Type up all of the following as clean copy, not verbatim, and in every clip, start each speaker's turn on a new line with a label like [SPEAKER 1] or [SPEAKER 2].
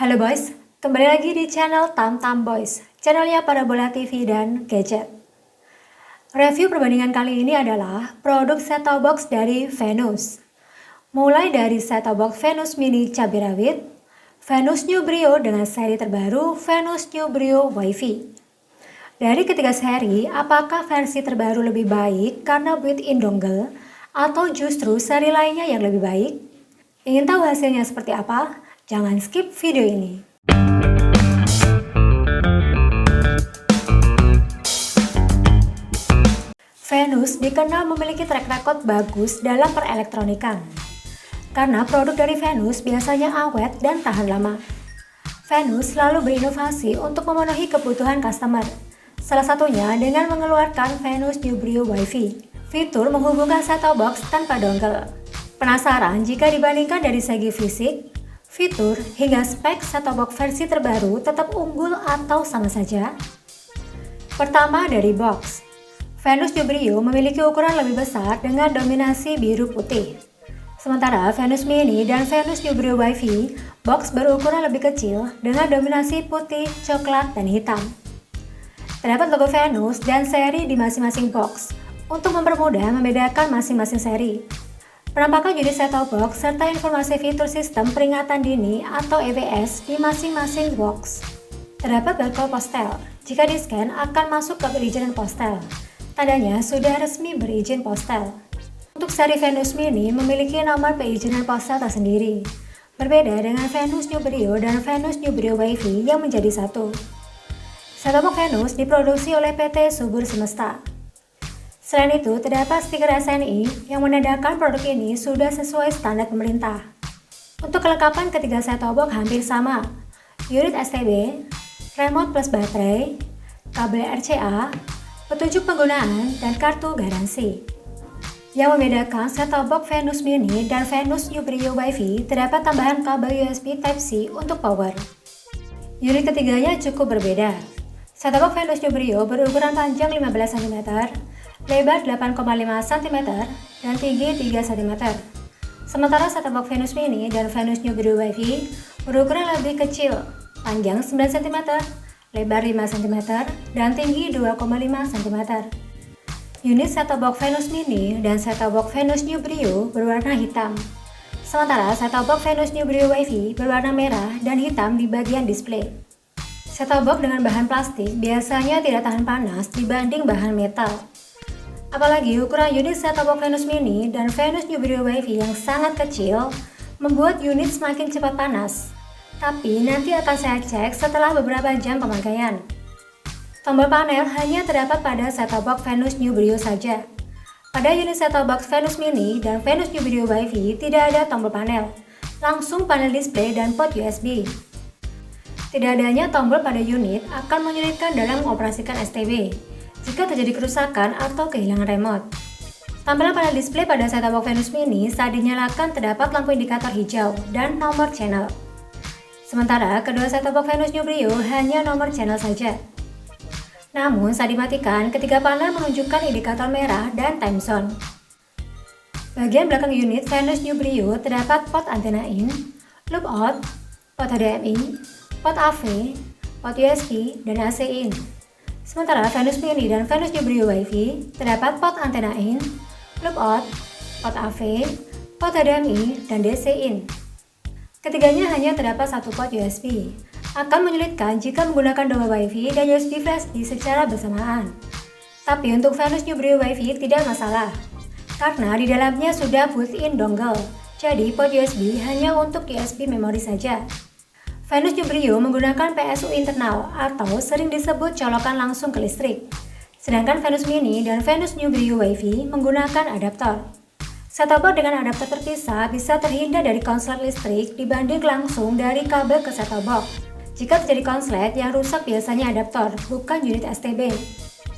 [SPEAKER 1] Halo boys, kembali lagi di channel Tam Boys, channelnya Parabola TV dan Gadget. Review perbandingan kali ini adalah produk set-top box dari Venus. Mulai dari set-top box Venus Mini cabai rawit, Venus New Brio dengan seri terbaru Venus New Brio Wi-Fi. Dari ketiga seri, apakah versi terbaru lebih baik karena built-in dongle atau justru seri lainnya yang lebih baik? Ingin tahu hasilnya seperti apa? Jangan skip video ini. Venus dikenal memiliki track record bagus dalam perelektronikan. Karena produk dari Venus biasanya awet dan tahan lama. Venus selalu berinovasi untuk memenuhi kebutuhan customer. Salah satunya dengan mengeluarkan Venus New Brio Wi-Fi, fitur menghubungkan set-top box tanpa dongle. Penasaran jika dibandingkan dari segi fisik, fitur hingga spek set-top box versi terbaru tetap unggul atau sama saja? Pertama dari box. Venus New Brio memiliki ukuran lebih besar dengan dominasi biru putih. Sementara Venus Mini dan Venus New Brio Wi-Fi box berukuran lebih kecil dengan dominasi putih, coklat, dan hitam. Terdapat logo Venus dan seri di masing-masing box untuk mempermudah membedakan masing-masing seri. Penampakan unit set-top box serta informasi fitur sistem peringatan dini atau EPS di masing-masing box. Terdapat barcode postel. Jika di-scan akan masuk ke perizinan postel. Tandanya sudah resmi berizin postel. Untuk seri Venus Mini memiliki nomor perizinan postel tersendiri. Berbeda dengan Venus New Brio dan Venus New Brio Wi-Fi yang menjadi satu. Set-top box Venus diproduksi oleh PT Subur Semesta. Selain itu, terdapat stiker SNI yang menandakan produk ini sudah sesuai standar pemerintah. Untuk kelengkapan ketiga set-top box hampir sama, unit STB, remote plus baterai, kabel RCA, petunjuk penggunaan, dan kartu garansi. Yang membedakan set-top box Venus Mini dan Venus New Brio Wi-Fi terdapat tambahan kabel USB Type-C untuk power. Unit ketiganya cukup berbeda. Set-top box Venus New Brio berukuran panjang 15 cm, lebar 8,5 cm, dan tinggi 3 cm. Sementara set-top box Venus Mini dan Venus New Brio Wi-Fi berukuran lebih kecil, panjang 9 cm, lebar 5 cm, dan tinggi 2,5 cm. Unit set-top box Venus Mini dan set-top box Venus New Brio berwarna hitam. Sementara set-top box Venus New Brio Wi-Fi berwarna merah dan hitam di bagian display. Set-top box dengan bahan plastik biasanya tidak tahan panas dibanding bahan metal. Apalagi ukuran unit set-top box Venus Mini dan Venus New Brio Wi-Fi yang sangat kecil membuat unit semakin cepat panas. Tapi nanti akan saya cek setelah beberapa jam pemakaian. Tombol panel hanya terdapat pada set-top box Venus New Brio saja. Pada unit set-top box Venus Mini dan Venus New Brio Wi-Fi tidak ada tombol panel, langsung panel display dan port USB. Tidak adanya tombol pada unit akan menyulitkan dalam mengoperasikan STB jika terjadi kerusakan atau kehilangan remote. Tampilan panel display pada set-top box Venus Mini saat dinyalakan terdapat lampu indikator hijau dan nomor channel. Sementara kedua set-top box Venus New Brio hanya nomor channel saja. Namun saat dimatikan, ketiga panel menunjukkan indikator merah dan time zone. Bagian belakang unit Venus New Brio terdapat port antena in, loop out, port HDMI, port AV, port USB, dan AC in. Sementara Venus Mini dan Venus New Brio Wi-Fi terdapat port antena in, loop out, port AV, port HDMI, dan DC in. Ketiganya hanya terdapat satu port USB. Akan menyulitkan jika menggunakan dua Wi-Fi dan USB flash di secara bersamaan. Tapi untuk Venus New Brio Wi-Fi tidak masalah, karena di dalamnya sudah built-in dongle. Jadi port USB hanya untuk USB memori saja. Venus New Brio menggunakan PSU internal atau sering disebut colokan langsung ke listrik. Sedangkan Venus Mini dan Venus New Brio Wi-Fi menggunakan adaptor. Set-top box dengan adaptor terpisah bisa terhindar dari konslet listrik dibanding langsung dari kabel ke set-top box. Jika terjadi konslet, yang rusak biasanya adaptor, bukan unit STB.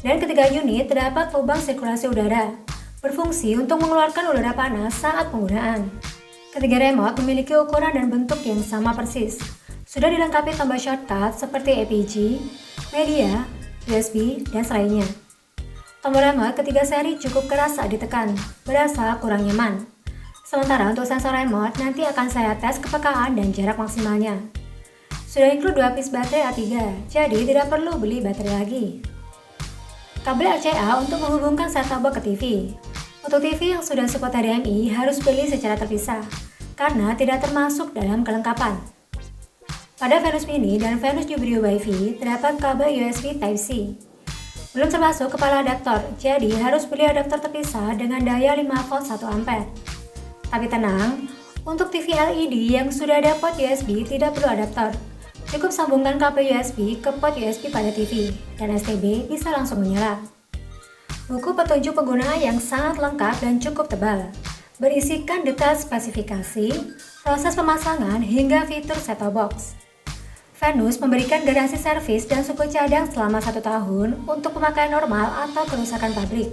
[SPEAKER 1] Dan ketiga unit terdapat lubang sirkulasi udara, berfungsi untuk mengeluarkan udara panas saat penggunaan. Ketiga remote memiliki ukuran dan bentuk yang sama persis. Sudah dilengkapi tombol shortcut seperti APG, media, USB, dan selainnya. Tombol remote ketiga seri cukup keras saat ditekan, berasa kurang nyaman. Sementara untuk sensor remote nanti akan saya tes kepekaan dan jarak maksimalnya. Sudah include 2 piece baterai A3, jadi tidak perlu beli baterai lagi. Kabel RCA untuk menghubungkan set-top box ke TV. Untuk TV yang sudah support HDMI harus beli secara terpisah, karena tidak termasuk dalam kelengkapan. Pada Venus Mini dan Venus New Brio Wi-Fi terdapat kabel USB Type-C. Belum termasuk kepala adaptor, jadi harus beli adaptor terpisah dengan daya 5V 1A. Tapi tenang, untuk TV LED yang sudah ada port USB tidak perlu adaptor. Cukup sambungkan kabel USB ke port USB pada TV, dan STB bisa langsung menyala. Buku petunjuk penggunaan yang sangat lengkap dan cukup tebal, berisikan detail spesifikasi, proses pemasangan, hingga fitur set-top box. Venus memberikan garansi servis dan suku cadang selama 1 tahun untuk pemakaian normal atau kerusakan pabrik.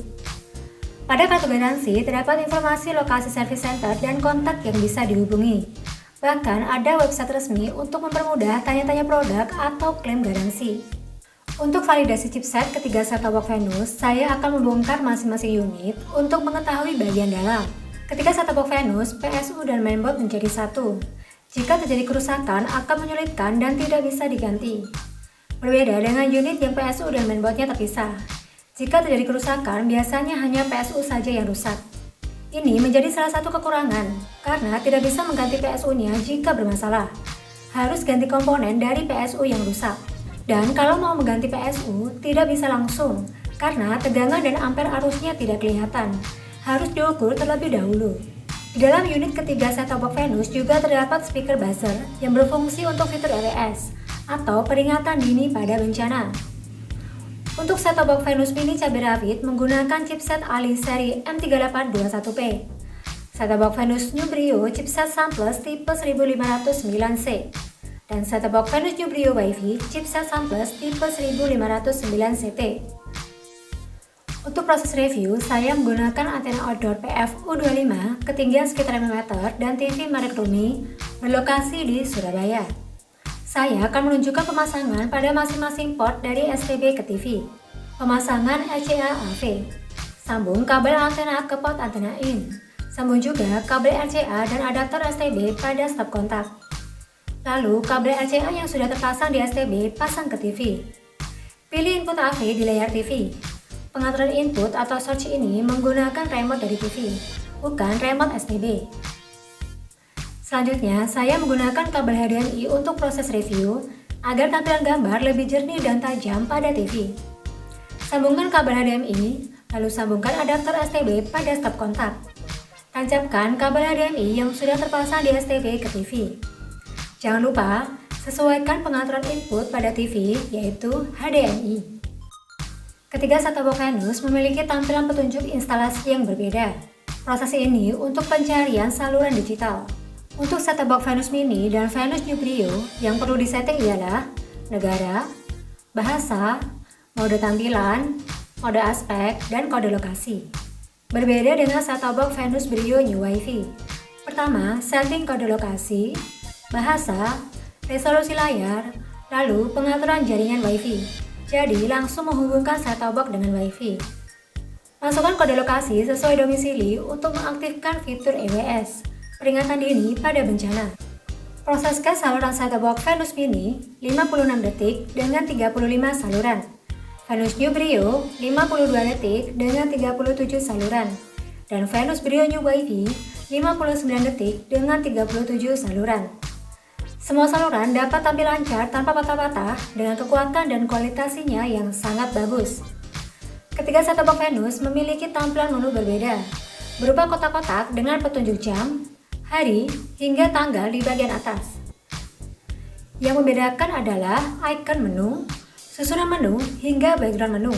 [SPEAKER 1] Pada kartu garansi terdapat informasi lokasi service center dan kontak yang bisa dihubungi. Bahkan ada website resmi untuk mempermudah tanya-tanya produk atau klaim garansi. Untuk validasi chipset ketiga set-top box Venus, saya akan membongkar masing-masing unit untuk mengetahui bagian dalam. Ketika set-top box Venus, PSU dan mainboard menjadi satu. Jika terjadi kerusakan akan menyulitkan dan tidak bisa diganti. Berbeda dengan unit yang PSU dan mainboardnya terpisah. Jika terjadi kerusakan, biasanya hanya PSU saja yang rusak. Ini menjadi salah satu kekurangan, karena tidak bisa mengganti PSU-nya jika bermasalah. Harus ganti komponen dari PSU yang rusak. Dan kalau mau mengganti PSU, tidak bisa langsung, karena tegangan dan ampere arusnya tidak kelihatan. Harus diukur terlebih dahulu. Di dalam unit ketiga set-top box Venus juga terdapat speaker buzzer yang berfungsi untuk fitur LES atau peringatan dini pada bencana. Untuk set-top box Venus Mini cabai rawit menggunakan chipset Ali seri M3821P. Set-top box Venus New Brio chipset Sunplus tipe 1509C. Dan set-top box Venus New Brio Wi-Fi chipset Sunplus tipe 1509CT. Untuk proses review, saya menggunakan antena outdoor PF-U25 ketinggian sekitar 5 meter dan TV merek Rumi berlokasi di Surabaya. Saya akan menunjukkan pemasangan pada masing-masing port dari STB ke TV. Pemasangan RCA AV. Sambung kabel antena ke port antena in. Sambung juga kabel RCA dan adaptor STB pada stop kontak. Lalu kabel RCA yang sudah terpasang di STB pasang ke TV. Pilih input AV di layar TV. Pengaturan input atau source ini menggunakan remote dari TV, bukan remote STB. Selanjutnya, saya menggunakan kabel HDMI untuk proses review agar tampilan gambar lebih jernih dan tajam pada TV. Sambungkan kabel HDMI, lalu sambungkan adaptor STB pada stop kontak. Tancapkan kabel HDMI yang sudah terpasang di STB ke TV. Jangan lupa, sesuaikan pengaturan input pada TV, yaitu HDMI. Ketiga set-top box Venus memiliki tampilan petunjuk instalasi yang berbeda. Proses ini untuk pencarian saluran digital. Untuk set-top box Venus Mini dan Venus New Brio yang perlu disetting ialah negara, bahasa, mode tampilan, mode aspek, dan kode lokasi. Berbeda dengan set-top box Venus Brio New Wi-Fi. Pertama, setting kode lokasi, bahasa, resolusi layar, lalu pengaturan jaringan Wi-Fi. Jadi langsung menghubungkan set-top box dengan Wi-Fi. Masukkan kode lokasi sesuai domisili untuk mengaktifkan fitur EWS, peringatan dini pada bencana. Proseskan saluran set-top box Venus Mini 56 detik dengan 35 saluran. Venus New Brio 52 detik dengan 37 saluran. Dan Venus Brio New Wi-Fi 59 detik dengan 37 saluran. Semua saluran dapat tampil lancar tanpa patah-patah dengan kekuatan dan kualitasnya yang sangat bagus. Ketiga set-top box Venus memiliki tampilan menu berbeda, berupa kotak-kotak dengan petunjuk jam, hari, hingga tanggal di bagian atas. Yang membedakan adalah icon menu, susunan menu, hingga background menu.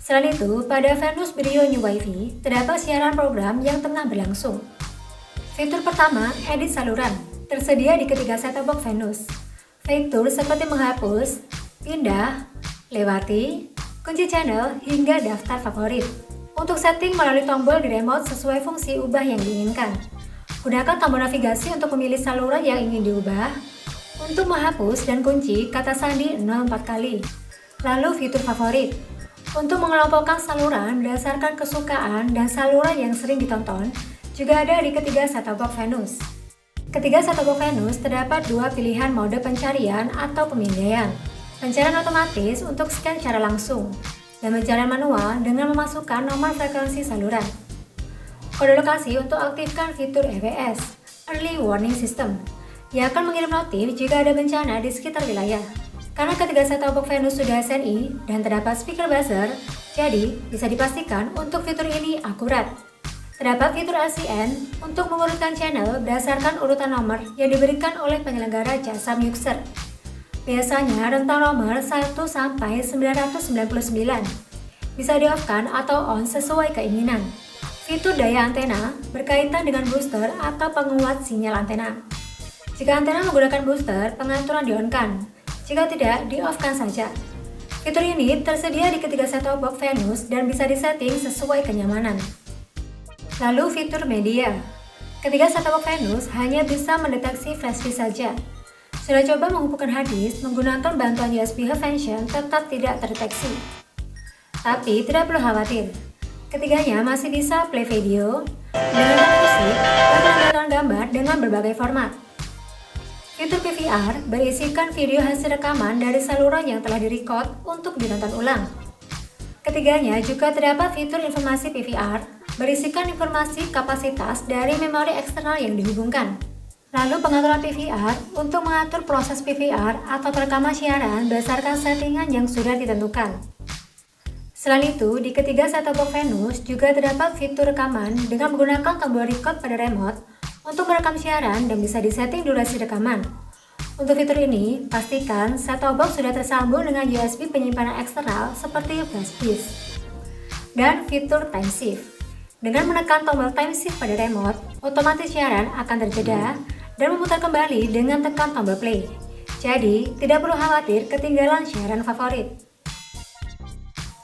[SPEAKER 1] Selain itu, pada Venus Brio New Wi-Fi terdapat siaran program yang tengah berlangsung. Fitur pertama, edit saluran, tersedia di ketiga set-top box Venus. Fitur seperti menghapus, pindah, lewati, kunci channel, hingga daftar favorit. Untuk setting melalui tombol di remote sesuai fungsi ubah yang diinginkan. Gunakan tombol navigasi untuk memilih saluran yang ingin diubah. Untuk menghapus dan kunci kata sandi 04 kali. Lalu fitur favorit. Untuk mengelompokkan saluran berdasarkan kesukaan dan saluran yang sering ditonton, juga ada di ketiga set-top box Venus. Ketiga set-top box Venus terdapat dua pilihan mode pencarian atau pemindaian. Pencarian otomatis untuk scan secara langsung, dan pencarian manual dengan memasukkan nomor frekuensi saluran. Kode lokasi untuk aktifkan fitur EWS, Early Warning System, yang akan mengirim notif jika ada bencana di sekitar wilayah. Karena ketiga set-top box Venus sudah SNI dan terdapat speaker buzzer, jadi bisa dipastikan untuk fitur ini akurat. Terdapat fitur LCN untuk mengurutkan channel berdasarkan urutan nomor yang diberikan oleh penyelenggara jasa mixer. Biasanya rentang nomor 1 sampai 999. Bisa di-off-kan atau on sesuai keinginan. Fitur daya antena berkaitan dengan booster atau penguat sinyal antena. Jika antena menggunakan booster, pengaturan di-on-kan. Jika tidak, di-off-kan saja. Fitur ini tersedia di ketiga set-top box Venus dan bisa disetting sesuai kenyamanan. Lalu fitur media. Ketiga set-top box Venus hanya bisa mendeteksi flash disk saja. Sudah coba menghubungkan hard disk menggunakan bantuan USB Hub Function tetap tidak terdeteksi. Tapi tidak perlu khawatir. Ketiganya masih bisa play video, mendengarkan musik, dan menonton gambar dengan berbagai format. Fitur PVR berisikan video hasil rekaman dari saluran yang telah direcord untuk ditonton ulang. Ketiganya juga terdapat fitur informasi PVR berisikan informasi kapasitas dari memori eksternal yang dihubungkan. Lalu pengaturan PVR untuk mengatur proses PVR atau perekaman siaran berdasarkan settingan yang sudah ditentukan. Selain itu, di ketiga set-top box Venus juga terdapat fitur rekaman dengan menggunakan tombol record pada remote untuk merekam siaran dan bisa disetting durasi rekaman. Untuk fitur ini, pastikan set-top box sudah tersambung dengan USB penyimpanan eksternal seperti flash disk. Dan fitur time shift. Dengan menekan tombol time shift pada remote, otomatis siaran akan terjeda dan memutar kembali dengan tekan tombol play. Jadi, tidak perlu khawatir ketinggalan siaran favorit.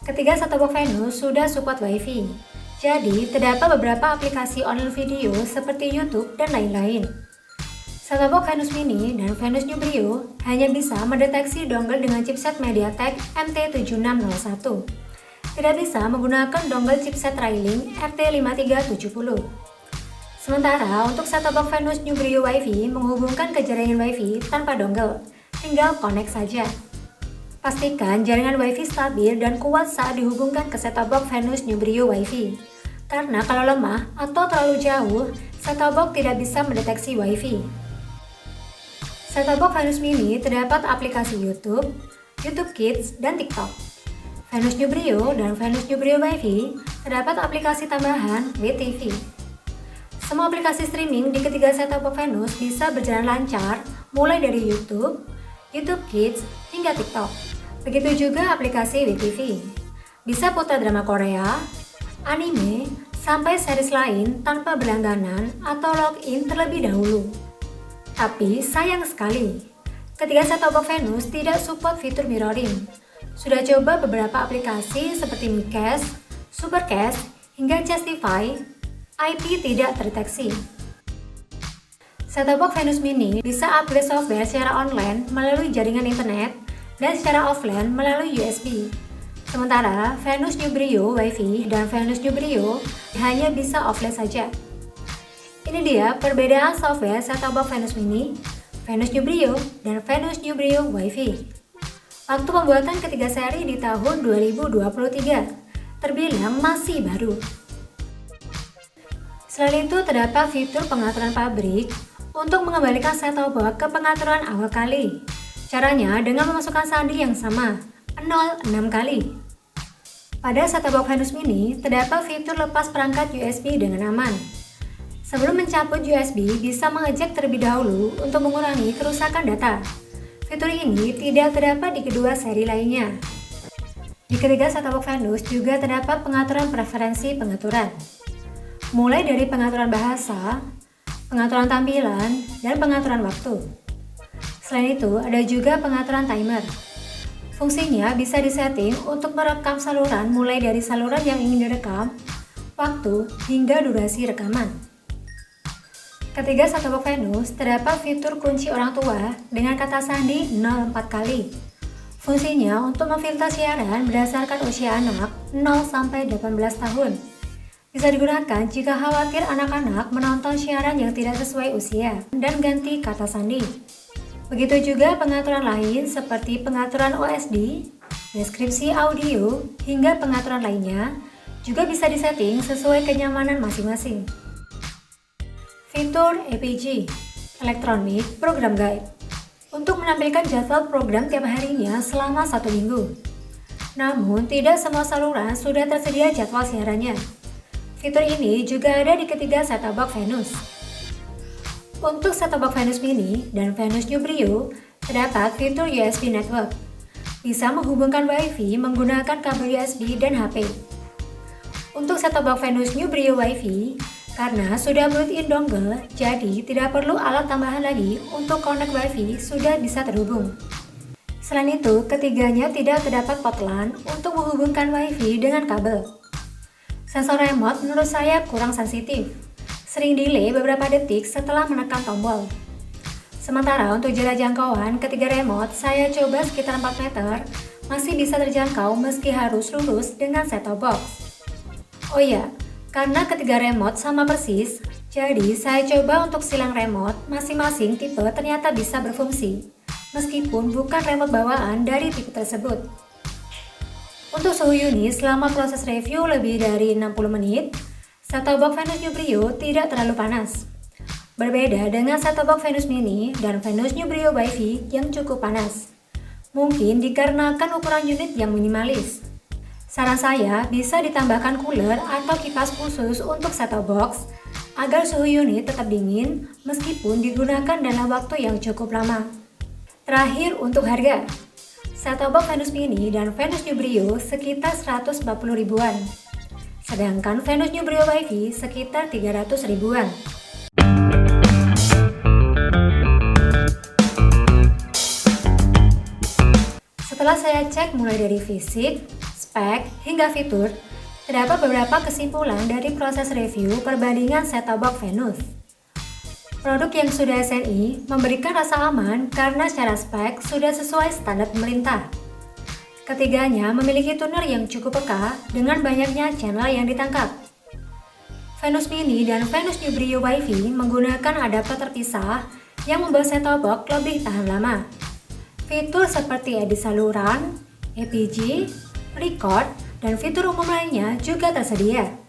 [SPEAKER 1] Ketiga set-top box Venus sudah support Wi-Fi. Jadi, terdapat beberapa aplikasi online video seperti YouTube dan lain-lain. Set-top box Venus Mini dan Venus New Brio hanya bisa mendeteksi dongle dengan chipset MediaTek MT7601. Tidak bisa menggunakan dongle chipset trailing RT5370. Sementara untuk set-top box Venus New Brio Wi-Fi menghubungkan ke jaringan Wi-Fi tanpa dongle, tinggal connect saja. Pastikan jaringan Wi-Fi stabil dan kuat saat dihubungkan ke set-top box Venus New Brio Wi-Fi. Karena kalau lemah atau terlalu jauh, set-top box tidak bisa mendeteksi Wi-Fi. Set-top box Venus Mini terdapat aplikasi YouTube, YouTube Kids, dan TikTok. Venus New Brio dan Venus New Brio Wi-Fi terdapat aplikasi tambahan WeTV. Semua aplikasi streaming di ketiga set-top box Venus bisa berjalan lancar mulai dari YouTube, YouTube Kids, hingga TikTok. Begitu juga aplikasi WeTV. Bisa putar drama Korea, anime, sampai series lain tanpa berlangganan atau login terlebih dahulu. Tapi sayang sekali, ketiga set-top box Venus tidak support fitur mirroring. Sudah coba beberapa aplikasi seperti Micast, Supercast, hingga Justify, IP tidak terdeteksi. Set-top box Venus Mini bisa upgrade software secara online melalui jaringan internet dan secara offline melalui USB. Sementara Venus New Brio Wi-Fi dan Venus New Brio hanya bisa offline saja. Ini dia perbedaan software set-top box Venus Mini, Venus New Brio, dan Venus New Brio Wi-Fi. Waktu pembuatan ketiga seri di tahun 2023, terbilang masih baru. Selain itu, terdapat fitur pengaturan pabrik untuk mengembalikan set-top box ke pengaturan awal kali. Caranya dengan memasukkan sandi yang sama, 0,6 kali. Pada set-top box Venus Mini, terdapat fitur lepas perangkat USB dengan aman. Sebelum mencabut USB, bisa mengejek terlebih dahulu untuk mengurangi kerusakan data. Fitur ini tidak terdapat di kedua seri lainnya. Di ketiga set-top box Venus juga terdapat pengaturan preferensi pengaturan. Mulai dari pengaturan bahasa, pengaturan tampilan, dan pengaturan waktu. Selain itu, ada juga pengaturan timer. Fungsinya bisa disetting untuk merekam saluran mulai dari saluran yang ingin direkam, waktu, hingga durasi rekaman. Ketiga set-top box Venus terdapat fitur kunci orang tua dengan kata sandi 0,4 kali. Fungsinya untuk memfilter siaran berdasarkan usia anak 0 sampai 18 tahun. Bisa digunakan jika khawatir anak-anak menonton siaran yang tidak sesuai usia dan ganti kata sandi. Begitu juga pengaturan lain seperti pengaturan OSD, deskripsi audio, hingga pengaturan lainnya juga bisa disetting sesuai kenyamanan masing-masing. Fitur EPG, Electronic Program Guide, untuk menampilkan jadwal program tiap harinya selama 1 minggu. Namun, tidak semua saluran sudah tersedia jadwal siarannya. Fitur ini juga ada di ketiga set-top box Venus. Untuk set-top box Venus Mini dan Venus New Brio, terdapat fitur USB Network. Bisa menghubungkan Wi-Fi menggunakan kabel USB dan HP. Untuk set-top box Venus New Brio Wi-Fi, karena sudah built-in dongle, jadi tidak perlu alat tambahan lagi untuk connect Wi-Fi sudah bisa terhubung. Selain itu, ketiganya tidak terdapat port LAN untuk menghubungkan Wi-Fi dengan kabel. Sensor remote menurut saya kurang sensitif, sering delay beberapa detik setelah menekan tombol. Sementara untuk jarak jangkauan ketiga remote saya coba sekitar 4 meter, masih bisa terjangkau meski harus lurus dengan set-top box. Oh iya, karena ketiga remote sama persis, jadi saya coba untuk silang remote masing-masing tipe ternyata bisa berfungsi, meskipun bukan remote bawaan dari tipe tersebut. Untuk suhu unit selama proses review lebih dari 60 menit, set-top box Venus New Brio tidak terlalu panas. Berbeda dengan set-top box Venus Mini dan Venus New Brio Wi-Fi yang cukup panas. Mungkin dikarenakan ukuran unit yang minimalis. Saran saya bisa ditambahkan cooler atau kipas khusus untuk set-top box agar suhu unit tetap dingin meskipun digunakan dalam waktu yang cukup lama. Terakhir untuk harga. Set-top box Venus Mini dan Venus New Brio sekitar 140 ribuan. Sedangkan Venus New Brio Wi-Fi sekitar 300 ribuan. Setelah saya cek mulai dari fisik, spek, hingga fitur, terdapat beberapa kesimpulan dari proses review perbandingan set-top box Venus. Produk yang sudah SNI memberikan rasa aman karena secara spek sudah sesuai standar pemerintah. Ketiganya memiliki tuner yang cukup peka dengan banyaknya channel yang ditangkap. Venus Mini dan Venus New Brio Wi-Fi menggunakan adaptor terpisah yang membuat set-top box lebih tahan lama. Fitur seperti edit saluran, EPG, record, dan fitur umum lainnya juga tersedia.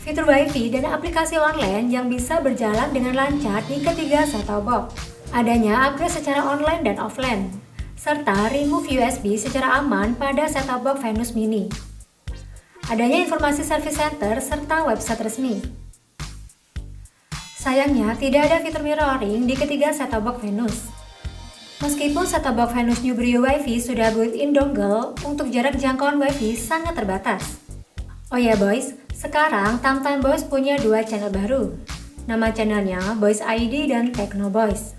[SPEAKER 1] Fitur Wi-Fi dan aplikasi online yang bisa berjalan dengan lancar di ketiga set-top box. Adanya upgrade secara online dan offline, serta remove USB secara aman pada set-top box Venus Mini. Adanya informasi service center serta website resmi. Sayangnya tidak ada fitur mirroring di ketiga set-top box Venus. Meskipun set-top box Venus New Brio Wi-Fi sudah built-in dongle, untuk jarak jangkauan Wi-Fi sangat terbatas. Oh ya boys, sekarang Tamtan Boys punya 2 channel baru. Nama channelnya Boys ID dan Techno Boys.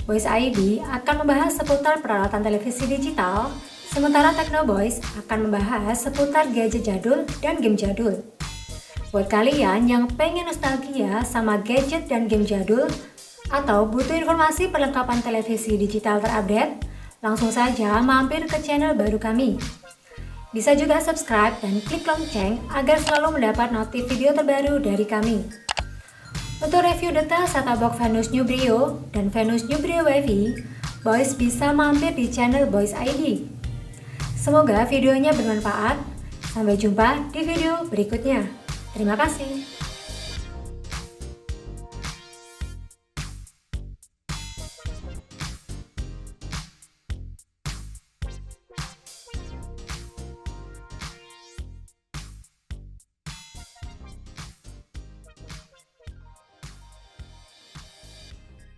[SPEAKER 1] Boys ID akan membahas seputar peralatan televisi digital, sementara Techno Boys akan membahas seputar gadget jadul dan game jadul. Buat kalian yang pengen nostalgia sama gadget dan game jadul, atau butuh informasi perlengkapan televisi digital terupdate, langsung saja mampir ke channel baru kami. Bisa juga subscribe dan klik lonceng agar selalu mendapat notif video terbaru dari kami. Untuk review detail set-top box Venus New Brio dan Venus New Brio Wi-Fi, Boys bisa mampir di channel Boys ID. Semoga videonya bermanfaat. Sampai jumpa di video berikutnya. Terima kasih.